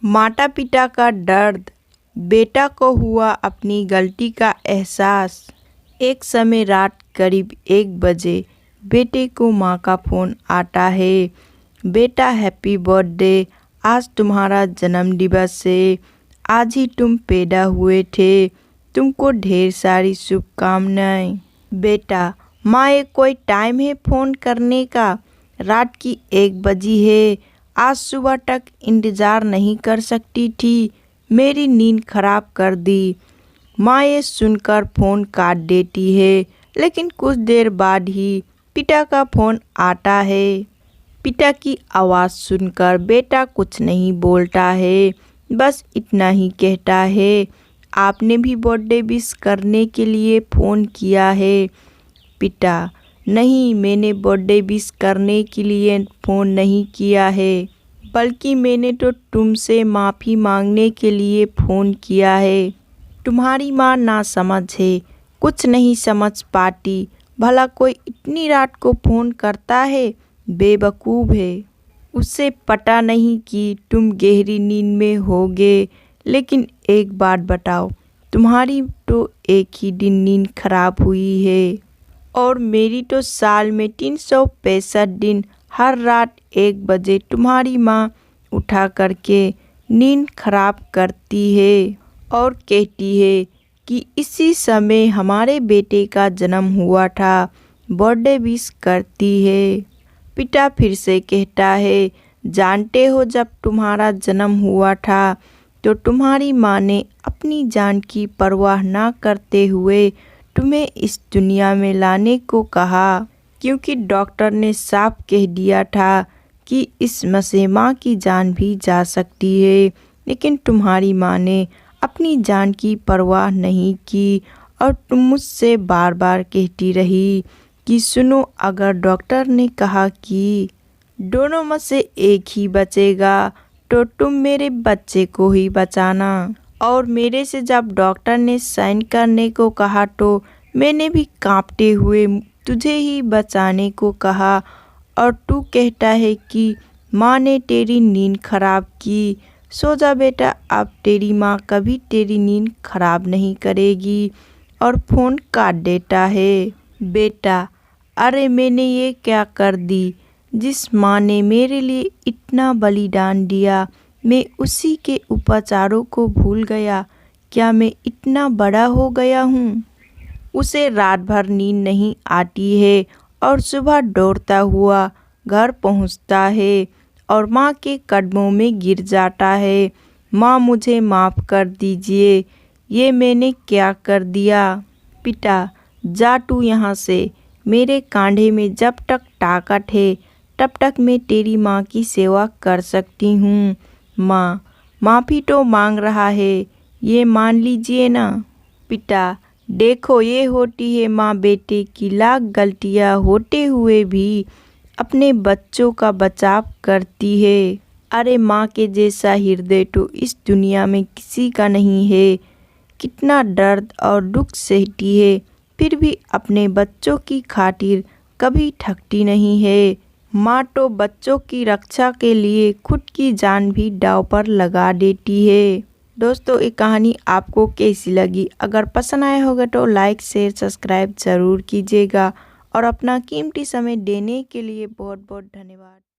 माता पिता का दर्द, बेटा को हुआ अपनी गलती का एहसास। एक समय रात करीब 1 बजे बेटे को माँ का फ़ोन आता है। बेटा हैप्पी बर्थडे, आज तुम्हारा जन्मदिवस है। आज ही तुम पैदा हुए थे, तुमको ढेर सारी शुभकामनाएं। बेटा, माँ ये कोई टाइम है फ़ोन करने का? रात की 1 बजी है, आज सुबह तक इंतज़ार नहीं कर सकती थी, मेरी नींद खराब कर दी। माँ ये सुनकर फ़ोन काट देती है, लेकिन कुछ देर बाद ही पिता का फ़ोन आता है। पिता की आवाज़ सुनकर बेटा कुछ नहीं बोलता है, बस इतना ही कहता है, आपने भी बर्थडे विश करने के लिए फ़ोन किया है? पिता, नहीं, मैंने बर्थडे विश करने के लिए फ़ोन नहीं किया है, बल्कि मैंने तो तुमसे माफ़ी मांगने के लिए फ़ोन किया है। तुम्हारी माँ नासमझ है, कुछ नहीं समझ पाती। भला कोई इतनी रात को फ़ोन करता है? बेवकूफ़ है। उसे पता नहीं कि तुम गहरी नींद में होगे। लेकिन एक बात बताओ, तुम्हारी तो एक ही दिन नींद खराब हुई है, और मेरी तो साल में 365 दिन हर रात 1 बजे तुम्हारी माँ उठा करके नींद खराब करती है और कहती है कि इसी समय हमारे बेटे का जन्म हुआ था, बर्थडे विश करती है। पिता फिर से कहता है, जानते हो जब तुम्हारा जन्म हुआ था तो तुम्हारी माँ ने अपनी जान की परवाह ना करते हुए तुम्हें इस दुनिया में लाने को कहा, क्योंकि डॉक्टर ने साफ कह दिया था कि इसमें से माँ की जान भी जा सकती है। लेकिन तुम्हारी माँ ने अपनी जान की परवाह नहीं की और तुम मुझसे बार बार कहती रही कि सुनो, अगर डॉक्टर ने कहा कि दोनों में से एक ही बचेगा तो तुम मेरे बच्चे को ही बचाना। और मेरे से जब डॉक्टर ने साइन करने को कहा तो मैंने भी कांपते हुए तुझे ही बचाने को कहा, और तू कहता है कि माँ ने तेरी नींद खराब की। सो जा बेटा, अब तेरी माँ कभी तेरी नींद खराब नहीं करेगी। और फ़ोन काट देता है। बेटा, अरे मैंने ये क्या कर दी? जिस माँ ने मेरे लिए इतना बलिदान दिया, मैं उसी के उपचारों को भूल गया। क्या मैं इतना बड़ा हो गया हूँ? उसे रात भर नींद नहीं आती है और सुबह दौड़ता हुआ घर पहुँचता है और माँ के कदमों में गिर जाता है। माँ, मुझे माफ़ कर दीजिए, ये मैंने क्या कर दिया? पिता, जा तू यहाँ से। मेरे कांधे में जब तक ताकत है तब तक मैं तेरी माँ की सेवा कर सकती हूँ। माँ, माफ़ी तो मांग रहा है, ये मान लीजिए ना। पिता, देखो, ये होती है माँ बेटे की लाख गलतियाँ होते हुए भी अपने बच्चों का बचाव करती है। अरे माँ के जैसा हृदय तो इस दुनिया में किसी का नहीं है। कितना दर्द और दुख सहती है, फिर भी अपने बच्चों की खातिर कभी थकती नहीं है। माँ तो बच्चों की रक्षा के लिए खुद की जान भी दांव पर लगा देती है। दोस्तों, ये कहानी आपको कैसी लगी? अगर पसंद आया होगा तो लाइक शेयर सब्सक्राइब ज़रूर कीजिएगा, और अपना कीमती समय देने के लिए बहुत बहुत धन्यवाद।